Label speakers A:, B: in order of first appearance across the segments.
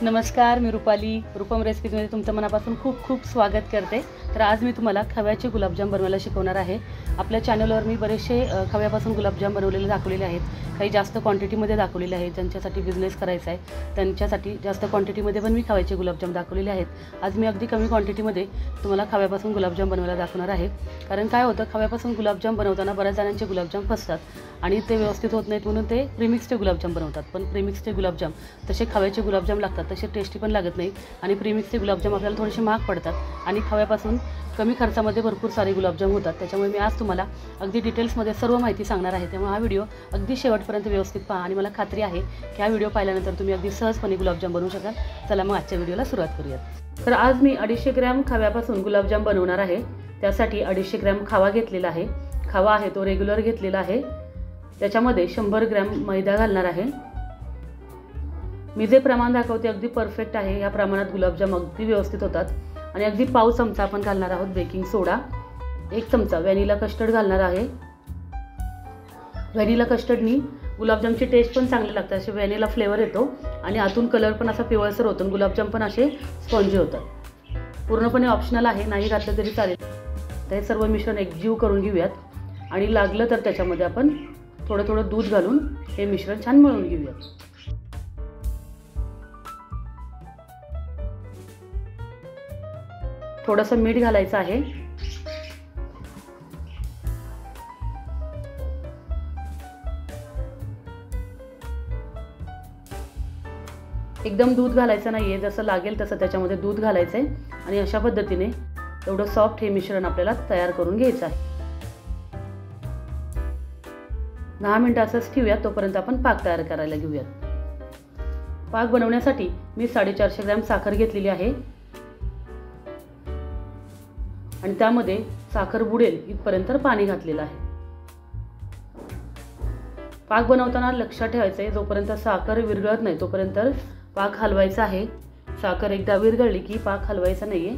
A: नमस्कार, मी रुपाली. रूपम रेसिपीजमध्ये तुमचं मनापासून खूप खूप स्वागत करते. तर आज मी तुम्हाला खव्याचे गुलाबजाम बनवायला शिकवणार आहे. आपल्या चॅनलवर मी बरेचसे खव्यापासून गुलाबजाम बनवलेले दाखवलेले आहेत. काही जास्त क्वांटिटीमध्ये दाखवलेले आहेत. ज्यांच्यासाठी बिझनेस करायचा आहे त्यांच्यासाठी जास्त क्वांटिटीमध्ये पण मी खव्याचे गुलाबजाम दाखवलेले आहेत. आज मी अगदी कमी क्वांटिटीमध्ये तुम्हाला खव्यापासून गुलाबजाम बनवायला दाखवणार आहे. कारण काय होतं, खव्यापासून गुलाबजाम बनवताना बऱ्याच जणांचे गुलाबजाम फसतात आणि ते व्यवस्थित होत नाहीत, म्हणून ते प्रीमिक्सचे गुलाबजाम बनवतात. पण प्रीमिक्सचे गुलाबजाम तसे खव्याचे गुलाबजाम लागतात, तसे टेस्टी पण लागत नाही आणि प्रीमिक्सचे गुलाबजाम आपल्याला थोडेसे महाग पडतात आणि खव्यापासून कमी खर्चामध्ये भरपूर सारे गुलाबजाम होतात. त्याच्यामुळे मी आज तुम्हाला अगदी डिटेल्समध्ये सर्व माहिती सांगणार आहे. त्यामुळे हा व्हिडिओ अगदी शेवटपर्यंत व्यवस्थित पहा आणि मला खात्री आहे की हा व्हिडिओ पाहिल्यानंतर तुम्ही अगदी सहजपणे गुलाबजाम बनवू शकाल. चला मग आजच्या व्हिडिओला सुरुवात करूयात. तर आज मी 250 ग्रॅम खव्यापासून गुलाबजाम बनवणार आहे. त्यासाठी 250 ग्रॅम खवा घेतलेला आहे. खवा आहे तो रेग्युलर घेतलेला आहे. त्याच्यामध्ये 100 ग्रॅम मैदा घालणार आहे. मी जे प्रमाण दाखवते अगदी परफेक्ट आहे. या प्रमाणात गुलाबजाम अगदी व्यवस्थित होतात. आणि अगदी पाव चमचा आपण घालणार आहोत बेकिंग सोडा. 1 चमचा व्हॅनिला कस्टर्ड घालणार आहे. व्हॅनिला कस्टर्डनी गुलाबजामची टेस्ट पण चांगली लागते. असे व्हॅनिला फ्लेवर येतो आणि आतून कलर पण असा पिवळसर होतो. गुलाबजाम पण असे स्पॉन्जी होतात. पूर्णपणे ऑप्शनल आहे, नाही घातलं तरी चालेल. तर हे सर्व मिश्रण एकजीव करून घेऊयात आणि लागलं तर त्याच्यामध्ये आपण थोडं थोडं दूध घालून हे मिश्रण छान मळून घेऊयात. थोडंसं मीठ घालायचं आहे. एकदम दूध घालायचं नाहीये, जसं लागेल तसं त्याच्यामध्ये दूध घालायचंय आणि अशा पद्धतीने एवढं सॉफ्ट हे मिश्रण आपल्याला तयार करून घ्यायचं आहे. 10 मिनिटं असंच ठेवूयात. तोपर्यंत आपण पाक तयार करायला घेऊयात. पाक बनवण्यासाठी मी 450 ग्रॅम साखर घेतलेली आहे आणि त्यामध्ये साखर बुडेल इथपर्यंत पाणी घातलेलं आहे. पाक बनवताना लक्षात ठेवायचं आहे, जोपर्यंत साखर विरघळत नाही तोपर्यंत पाक हलवायचा आहे. साखर एकदा विरघळली की पाक हलवायचा नाहीये.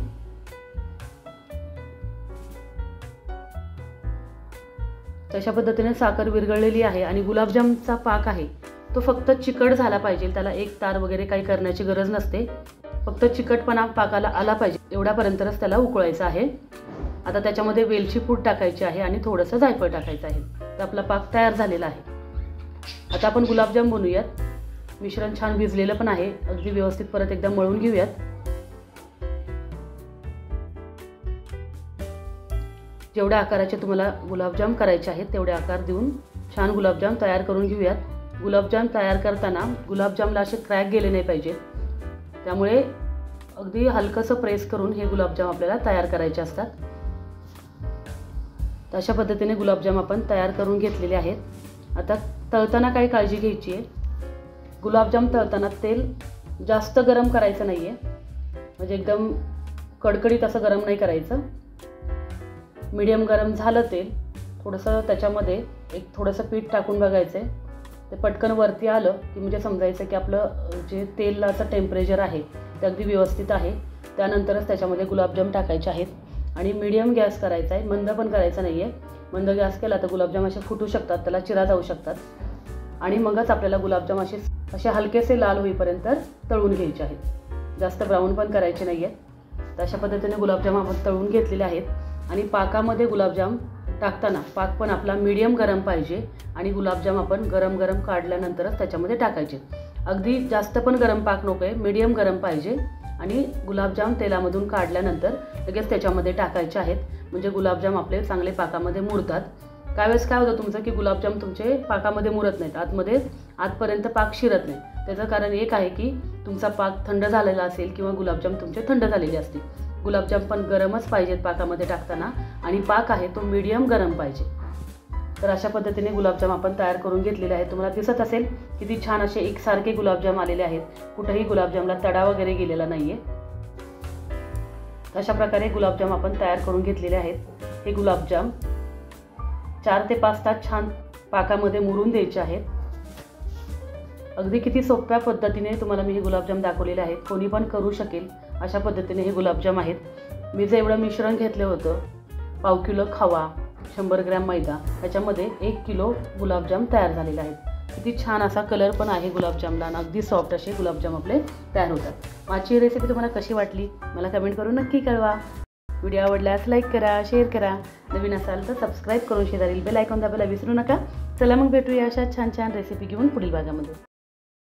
A: तशा पद्धतीने साखर विरघळलेली आहे आणि गुलाबजामचा पाक आहे तो फक्त चिकट झाला पाहिजे. त्याला एक तार वगैरे काही करण्याची गरज नसते. फक्त चिकटपणा पाकाला आला पाहिजे एवढ्यापर्यंतच त्याला उकळायचं आहे. आता त्याच्यामध्ये वेलची पूड टाकायची आहे आणि थोडंसं जायफळ टाकायचं आहे. तर आपला पाक तयार झालेला आहे. आता आपण गुलाबजाम बनवूयात. मिश्रण छान भिजलेलं पण आहे. अगदी व्यवस्थित परत एकदा मळून घेऊयात. जेवढ्या आकाराचे तुम्हाला गुलाबजाम करायचे आहेत तेवढे आकार देऊन छान गुलाबजाम तयार करून घेऊयात. गुलाबजाम तयार करताना गुलाबजामला असे क्रॅक गेले नाही पाहिजेत. त्यामुळे अगदी हलकंसं प्रेस करून हे गुलाबजाम आपल्याला तयार करायचे असतात. अशा पद्धतीने गुलाबजाम आपण तयार करून घेतलेले आहेत. आता तळताना काही काळजी घ्यायची आहे. गुलाबजाम तळताना तेल जास्त गरम करायचं नाही आहे, म्हणजे एकदम कडकडीत असं गरम नाही करायचं. मीडियम गरम झालं तेल, थोडंसं त्याच्यामध्ये थोडंसं पीठ टाकून बघायचं आहे. ते पटकन वरती आलं की म्हणजे समजायचं की आपलं जे तेलाचं टेम्परेचर आहे ते अगदी व्यवस्थित आहे. त्यानंतरच त्याच्यामध्ये गुलाबजाम टाकायचे आहेत आणि मीडियम गॅस करायचा आहे, मंद पण करायचा नाही आहे. मंद गॅस केला तर गुलाबजाम असे फुटू शकतात, त्याला चिरा जाऊ शकतात आणि मगच आपल्याला गुलाबजाम असे हलकेसे लाल होईपर्यंत तळून घ्यायचे आहेत. जास्त ब्राऊन पण करायचे नाही आहेत. तर अशा पद्धतीने गुलाबजाम आपण तळून घेतलेले आहेत आणि पाकामध्ये गुलाबजाम टाकताना पाक पण आपला मीडियम गरम पाहिजे आणि गुलाबजाम आपण गरम गरम काढल्यानंतरच त्याच्यामध्ये टाकायचे. अगदी जास्त पण गरम पाक नको आहे, मीडियम गरम पाहिजे. आणि गुलाबजाम तेलामधून काढल्यानंतर लगेच त्याच्यामध्ये टाकायचे आहेत, म्हणजे गुलाबजाम आपले चांगले पाकामध्ये मुरतात. काही वेळेस काय होतं तुमचं की गुलाबजाम तुमचे पाकामध्ये मुरत नाहीत, आतपर्यंत पाक शिरत नाही. त्याचं कारण एक आहे की तुमचा पाक थंड झालेला असेल किंवा गुलाबजाम तुमचे थंड झालेले असतील. गुलाबजाम पण गरमच पाहिजेत पाकामध्ये टाकताना आणि पाक आहे तो मीडियम गरम पाहिजे. तर अशा पद्धतीने गुलाबजाम आपण तयार करून घेतलेले आहेत. तुम्हाला दिसत असेल किती छान असे एकसारखे गुलाबजाम आलेले आहेत. कुठेही गुलाबजामला तडा वगैरे गेलेला नाहीये. अशा प्रकारे गुलाबजाम आपण तयार करून घेतलेले आहेत. हे गुलाबजाम 4 ते 5 तास छान पाकामध्ये मुरून द्यायचे आहेत. अगदी किती सोप्या पद्धतीने तुम्हाला मी हे गुलाबजाम दाखवलेले आहेत. कोणी पण करू शकेल अशा पद्धतीने हे गुलाबजाम आहेत. मी जे एवढं मिश्रण घेतलं होतं, पाव किलो खवा, 100 ग्रॅम मैदा, त्याच्यामध्ये 1 किलो गुलाबजाम तयार झालेले आहेत. किती छान असा कलर पण आहे गुलाबजामला आणि अगदी सॉफ्ट असे गुलाबजाम आपले तयार होतात. माझी रेसिपी तुम्हाला कशी वाटली मला कमेंट करून नक्की कळवा. व्हिडिओ आवडल्यास लाईक करा, शेअर करा. नवीन असाल तर सबस्क्राईब करून शेजारील बेल आयकॉन दाबायला विसरू नका. चला मग भेटूया अशा छान छान रेसिपी घेऊन पुढील भागामध्ये.